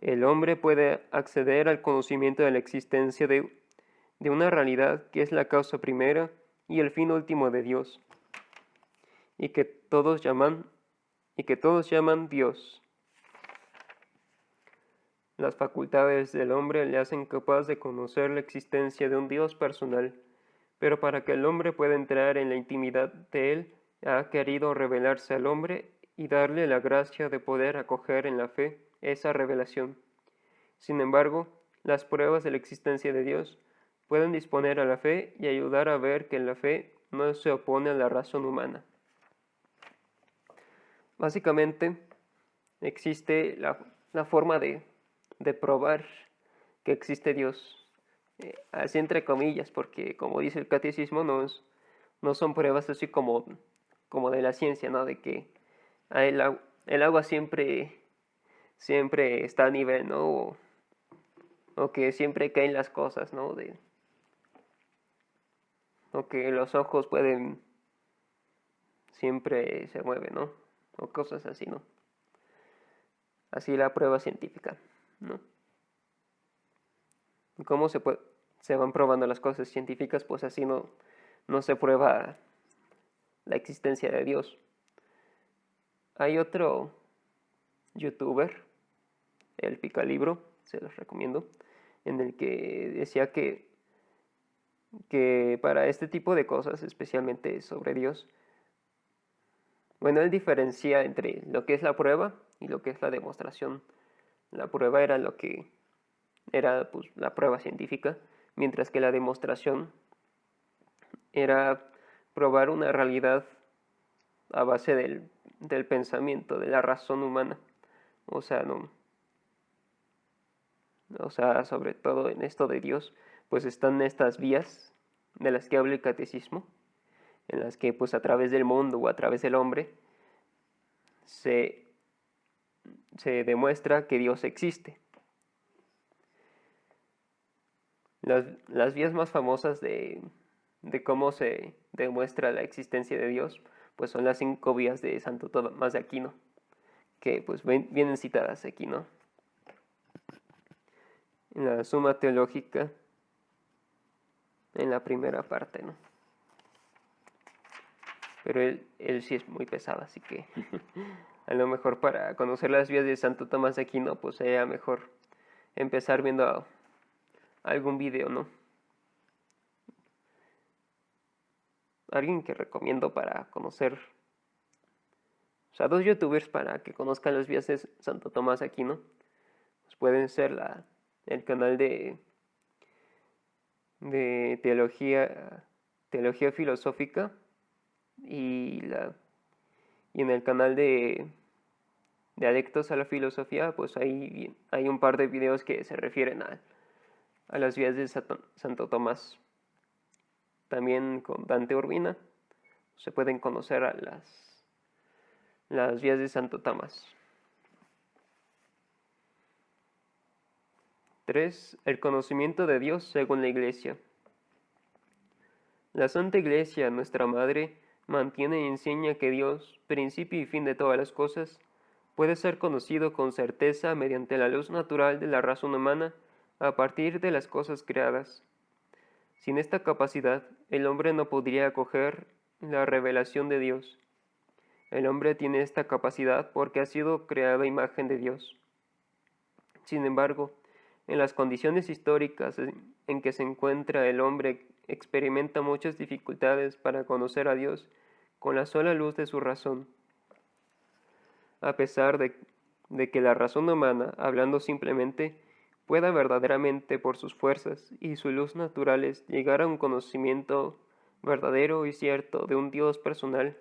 el hombre puede acceder al conocimiento de la existencia de una realidad que es la causa primera y el fin último de Dios, y que todos llaman Dios. Las facultades del hombre le hacen capaz de conocer la existencia de un Dios personal, pero para que el hombre pueda entrar en la intimidad de él, ha querido revelarse al hombre y darle la gracia de poder acoger en la fe esa revelación. Sin embargo, las pruebas de la existencia de Dios pueden disponer a la fe y ayudar a ver que la fe no se opone a la razón humana. Básicamente, existe la forma de probar que existe Dios, así entre comillas, porque como dice el catecismo, no son pruebas así como de la ciencia, ¿no? De que el agua siempre está a nivel, ¿no? O que siempre caen las cosas, ¿no? o que los ojos pueden, siempre se mueven, ¿no? O cosas así, ¿no? Así la prueba científica, ¿no? ¿Cómo se van probando las cosas científicas? Pues así no se prueba la existencia de Dios. Hay otro youtuber, el Picalibro, se los recomiendo, en el que decía que para este tipo de cosas, especialmente sobre Dios, bueno, él diferencia entre lo que es la prueba y lo que es la demostración. La prueba era lo que era pues, la prueba científica, mientras que la demostración era probar una realidad a base del pensamiento, de la razón humana. O sea, no, o sea, sobre todo en esto de Dios, pues están estas vías de las que habla el catecismo, en las que pues a través del mundo o a través del hombre se demuestra que Dios existe. Las vías más famosas de cómo se demuestra la existencia de Dios, pues son las 5 vías de Santo Tomás de Aquino, que pues vienen citadas aquí, ¿no? En la Suma Teológica, en la primera parte, ¿no? Pero él sí es muy pesado, así que a lo mejor para conocer las vías de Santo Tomás de Aquino, pues sería mejor empezar viendo algún video, ¿no? Alguien que recomiendo para conocer, o sea, 2 youtubers para que conozcan las vías de Santo Tomás de Aquino, pues pueden ser el canal de teología filosófica y en el canal de Adictos a la Filosofía, pues ahí hay un par de videos que se refieren a las vías de Santo Tomás. También con Dante Urbina se pueden conocer a las vías de Santo Tomás. 3. El conocimiento de Dios según la Iglesia. La Santa Iglesia, nuestra Madre, mantiene y enseña que Dios, principio y fin de todas las cosas, puede ser conocido con certeza mediante la luz natural de la razón humana a partir de las cosas creadas. Sin esta capacidad, el hombre no podría acoger la revelación de Dios. El hombre tiene esta capacidad porque ha sido creado a imagen de Dios. Sin embargo, en las condiciones históricas en que se encuentra el hombre experimenta muchas dificultades para conocer a Dios con la sola luz de su razón. A pesar de que la razón humana, hablando simplemente, pueda verdaderamente por sus fuerzas y su luz naturales llegar a un conocimiento verdadero y cierto de un Dios personal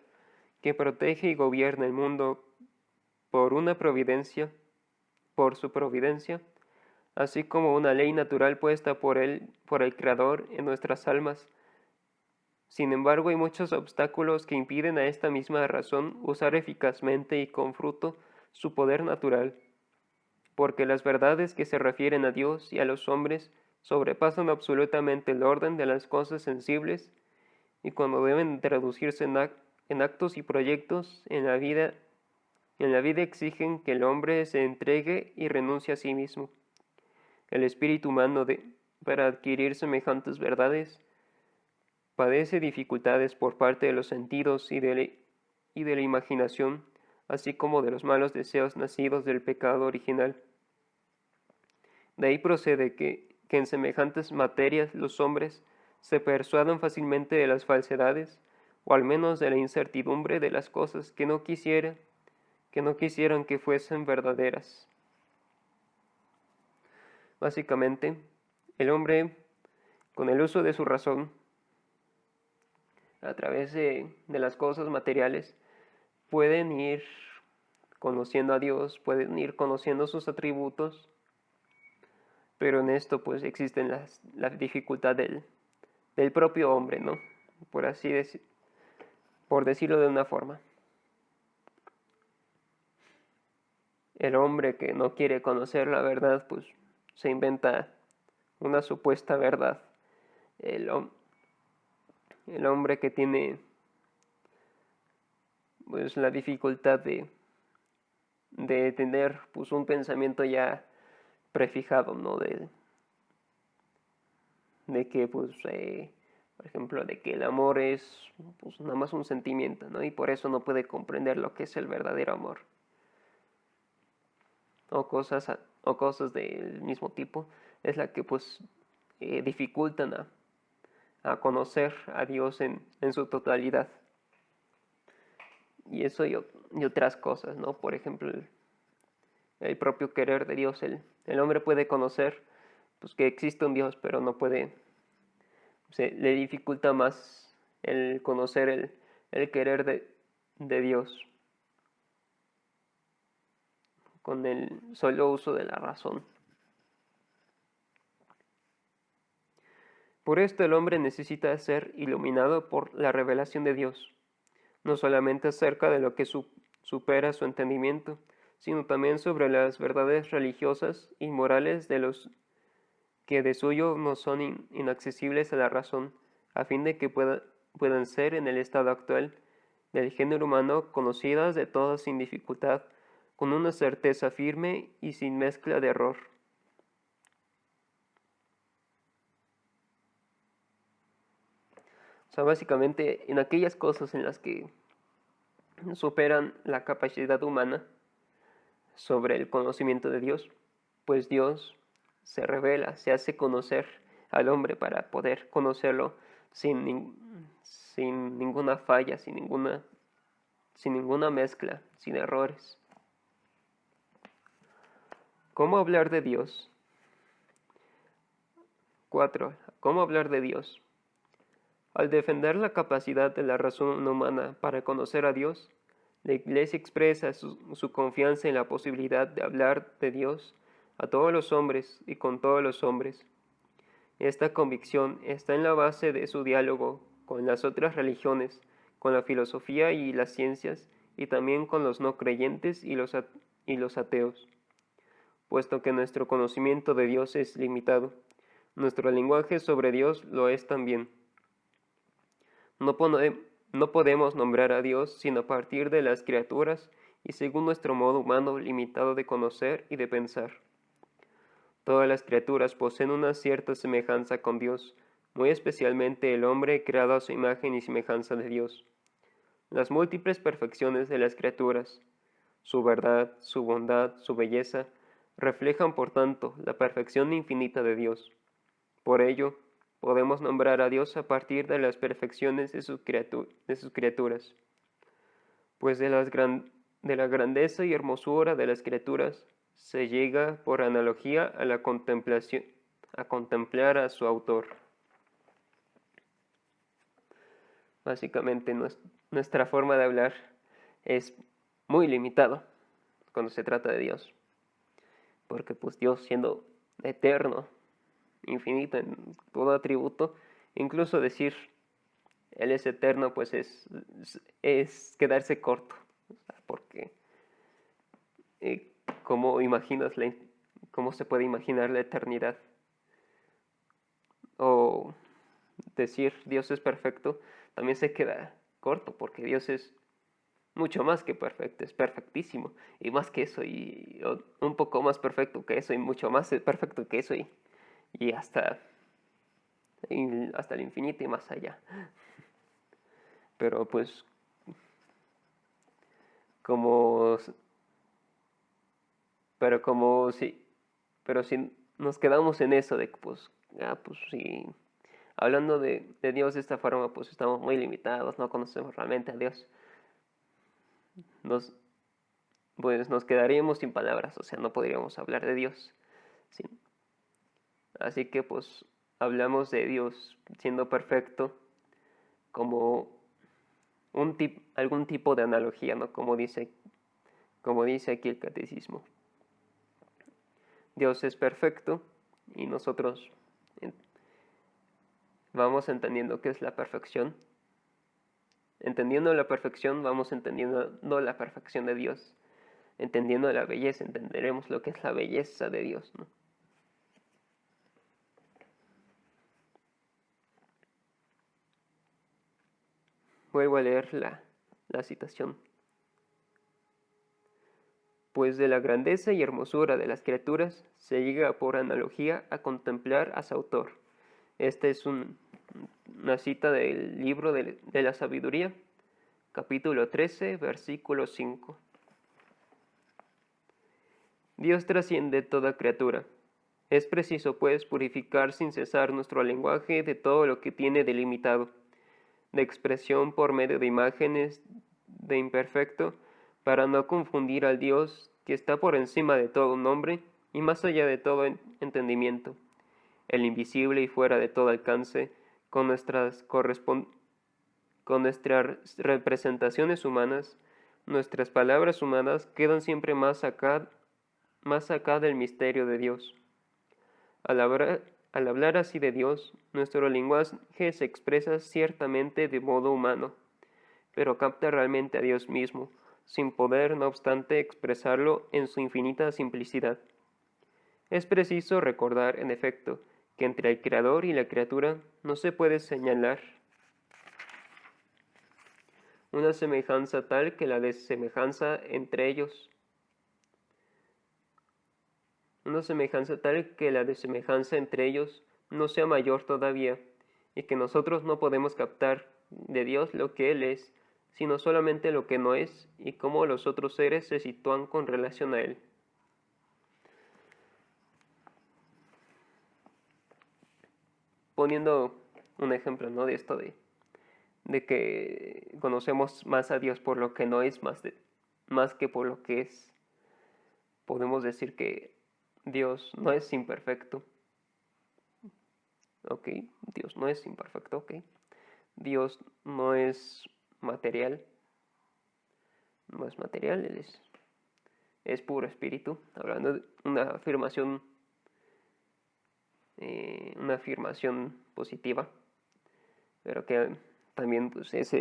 que protege y gobierna el mundo por su providencia, así como una ley natural puesta por el Creador en nuestras almas. Sin embargo, hay muchos obstáculos que impiden a esta misma razón usar eficazmente y con fruto su poder natural, porque las verdades que se refieren a Dios y a los hombres sobrepasan absolutamente el orden de las cosas sensibles y cuando deben traducirse en actos y proyectos en la vida exigen que el hombre se entregue y renuncie a sí mismo. El espíritu humano para adquirir semejantes verdades padece dificultades por parte de los sentidos y de la imaginación, así como de los malos deseos nacidos del pecado original. De ahí procede que en semejantes materias los hombres se persuadan fácilmente de las falsedades, o al menos de la incertidumbre de las cosas que no quisieran que fuesen verdaderas. Básicamente, el hombre, con el uso de su razón, a través de las cosas materiales, pueden ir conociendo a Dios, pueden ir conociendo sus atributos, pero en esto pues existen la dificultad del propio hombre, ¿no? Por decirlo de una forma. El hombre que no quiere conocer la verdad, pues se inventa una supuesta verdad. el hombre que tiene pues la dificultad de tener pues un pensamiento ya prefijado, ¿no? De que pues por ejemplo, de que el amor es pues nada más un sentimiento, ¿no? Y por eso no puede comprender lo que es el verdadero amor. O cosas del mismo tipo, es la que pues dificultan a conocer a Dios en su totalidad. Y eso y otras cosas, ¿no? Por ejemplo, el propio querer de Dios. El hombre puede conocer pues, que existe un Dios, pero no puede, le dificulta más el conocer el querer de Dios con el solo uso de la razón. Por esto el hombre necesita ser iluminado por la revelación de Dios, no solamente acerca de lo que supera su entendimiento, sino también sobre las verdades religiosas y morales de los que de suyo no son inaccesibles a la razón, a fin de que puedan ser en el estado actual del género humano conocidas de todas sin dificultad, con una certeza firme y sin mezcla de error. O sea, básicamente en aquellas cosas en las que superan la capacidad humana sobre el conocimiento de Dios, pues Dios se revela, se hace conocer al hombre para poder conocerlo sin ninguna falla, sin ninguna mezcla, sin errores. ¿Cómo hablar de Dios? 4. ¿Cómo hablar de Dios? Al defender la capacidad de la razón humana para conocer a Dios, la Iglesia expresa su confianza en la posibilidad de hablar de Dios a todos los hombres y con todos los hombres. Esta convicción está en la base de su diálogo con las otras religiones, con la filosofía y las ciencias, y también con los no creyentes y los ateos. Puesto que nuestro conocimiento de Dios es limitado, nuestro lenguaje sobre Dios lo es también. No podemos nombrar a Dios sino a partir de las criaturas y según nuestro modo humano limitado de conocer y de pensar. Todas las criaturas poseen una cierta semejanza con Dios, muy especialmente el hombre creado a su imagen y semejanza de Dios. Las múltiples perfecciones de las criaturas, su verdad, su bondad, su belleza, reflejan por tanto la perfección infinita de Dios. Por ello, podemos nombrar a Dios a partir de las perfecciones de sus criaturas, pues de la grandeza y hermosura de las criaturas se llega por analogía a la contemplación, a contemplar a su autor. Básicamente nuestra forma de hablar es muy limitada cuando se trata de Dios, porque pues Dios siendo eterno, infinito en todo atributo, incluso decir Él es eterno pues es quedarse corto, porque ¿cómo cómo se puede imaginar la eternidad? O decir Dios es perfecto también se queda corto, porque Dios es mucho más que perfecto, es perfectísimo, y más que eso, y un poco más perfecto que eso, y mucho más perfecto que eso, y hasta el infinito y más allá. Pero pues como pero si nos quedamos en eso de que pues sí, hablando de Dios de esta forma pues estamos muy limitados, no conocemos realmente a Dios, nos pues nos quedaríamos sin palabras, o sea, no podríamos hablar de Dios. ¿Sí? Así que pues hablamos de Dios siendo perfecto como algún tipo de analogía, ¿no? Como dice aquí el catecismo. Dios es perfecto y nosotros vamos entendiendo qué es la perfección. Entendiendo la perfección, vamos entendiendo no la perfección de Dios. Entendiendo la belleza, entenderemos lo que es la belleza de Dios, ¿no? Vuelvo a leer la citación. Pues de la grandeza y hermosura de las criaturas se llega por analogía a contemplar a su autor. Esta es una cita del libro de la sabiduría, capítulo 13, versículo 5. Dios trasciende toda criatura. Es preciso, pues, purificar sin cesar nuestro lenguaje de todo lo que tiene delimitado, de expresión por medio de imágenes de imperfecto, para no confundir al Dios que está por encima de todo nombre y más allá de todo entendimiento, el invisible y fuera de todo alcance, con nuestras representaciones humanas. Nuestras palabras humanas quedan siempre más acá del misterio de Dios. Al hablar así de Dios, nuestro lenguaje se expresa ciertamente de modo humano, pero capta realmente a Dios mismo, sin poder, no obstante, expresarlo en su infinita simplicidad. Es preciso recordar, en efecto, que entre el Creador y la criatura no se puede señalar una semejanza tal que la desemejanza entre ellos no sea mayor todavía, y que nosotros no podemos captar de Dios lo que Él es, sino solamente lo que no es, y cómo los otros seres se sitúan con relación a Él. Poniendo un ejemplo, ¿no?, de esto de que conocemos más a Dios por lo que no es, más que por lo que es. Podemos decir que Dios no es imperfecto. Ok, Dios no es imperfecto, ok. Dios no es material. No es material, Él es puro espíritu. Hablando de una afirmación positiva, pero que también pues es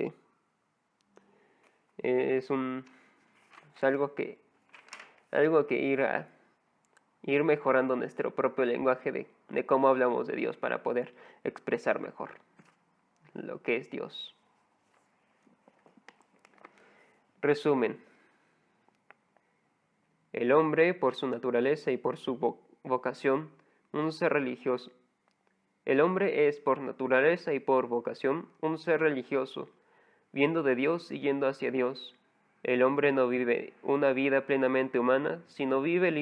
algo que ir mejorando nuestro propio lenguaje de cómo hablamos de Dios para poder expresar mejor lo que es Dios. Resumen. El hombre, por su naturaleza y por su vocación, un ser religioso. El hombre es, por naturaleza y por vocación, un ser religioso, viendo de Dios y yendo hacia Dios. El hombre no vive una vida plenamente humana, sino vive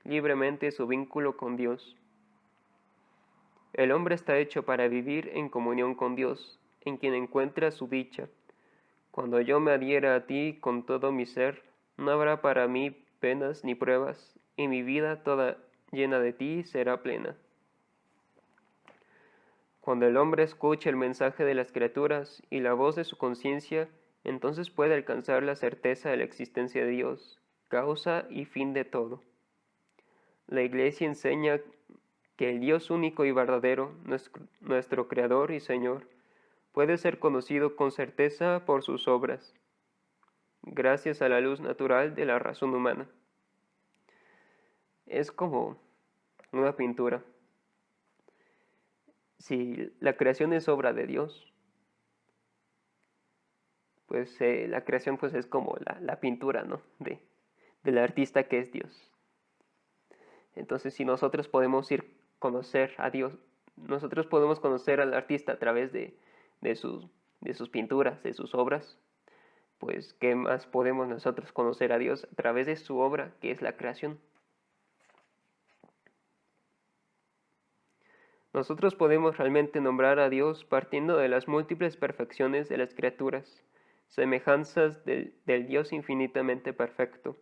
libremente su vínculo con Dios. El hombre está hecho para vivir en comunión con Dios, en quien encuentra su dicha. Cuando yo me adhiera a ti con todo mi ser, no habrá para mí penas ni pruebas, y mi vida toda llena de ti será plena. Cuando el hombre escuche el mensaje de las criaturas y la voz de su conciencia, entonces puede alcanzar la certeza de la existencia de Dios, causa y fin de todo. La Iglesia enseña que el Dios único y verdadero, nuestro Creador y Señor, puede ser conocido con certeza por sus obras, gracias a la luz natural de la razón humana. Es como una pintura. Si la creación es obra de Dios, pues la creación pues es como la pintura, ¿no?, del artista que es Dios. Entonces, si nosotros podemos conocer a Dios, nosotros podemos conocer al artista a través de sus pinturas, de sus obras, pues ¿qué más podemos nosotros conocer a Dios a través de su obra, que es la creación? Nosotros podemos realmente nombrar a Dios partiendo de las múltiples perfecciones de las criaturas, semejanzas del Dios infinitamente perfecto,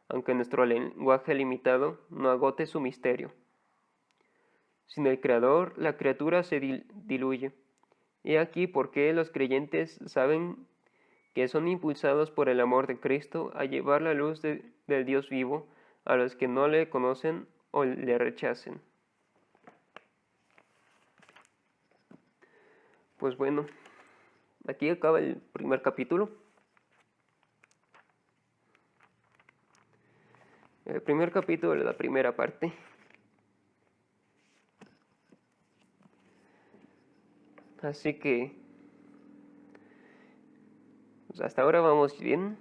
aunque nuestro lenguaje limitado no agote su misterio. Sin el Creador, la criatura se diluye. He aquí por qué los creyentes saben que son impulsados por el amor de Cristo a llevar la luz del Dios vivo a los que no le conocen o le rechacen. Pues bueno, aquí acaba el primer capítulo. El primer capítulo de la primera parte. Así que Pues hasta ahora vamos bien.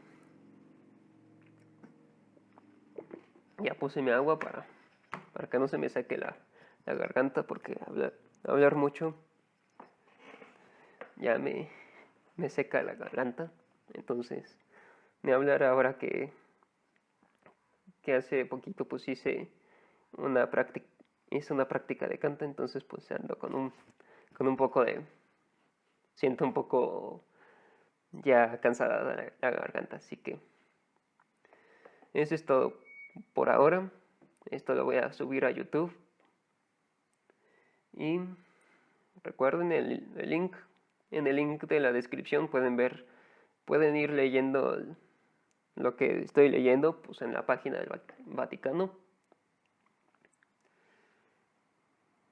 Ya puse mi agua para que no se me saque la garganta, porque hablar mucho ya me seca la garganta. Entonces, ni hablar ahora que hace poquito pues hice una práctica de canto, entonces pues ando con un poco siento un poco ya cansada de la garganta, así que eso es todo por ahora. Esto lo voy a subir a YouTube y recuerden el link. En el link de la descripción pueden ir leyendo lo que estoy leyendo pues en la página del Vaticano.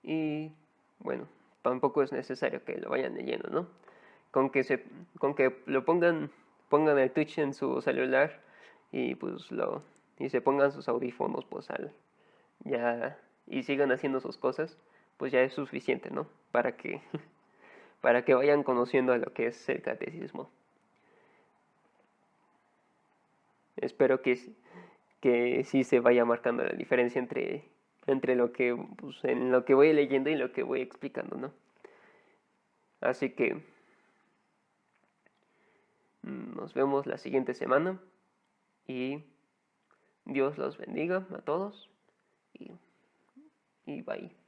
Y bueno, tampoco es necesario que lo vayan leyendo, ¿no? Con que con que lo pongan el Twitch en su celular y pues y se pongan sus audífonos pues ya y sigan haciendo sus cosas, pues ya es suficiente, ¿no? Para que vayan conociendo a lo que es el catecismo. Espero que sí se vaya marcando la diferencia entre lo que pues, en lo que voy leyendo y lo que voy explicando, ¿no? Así que nos vemos la siguiente semana y Dios los bendiga a todos y bye.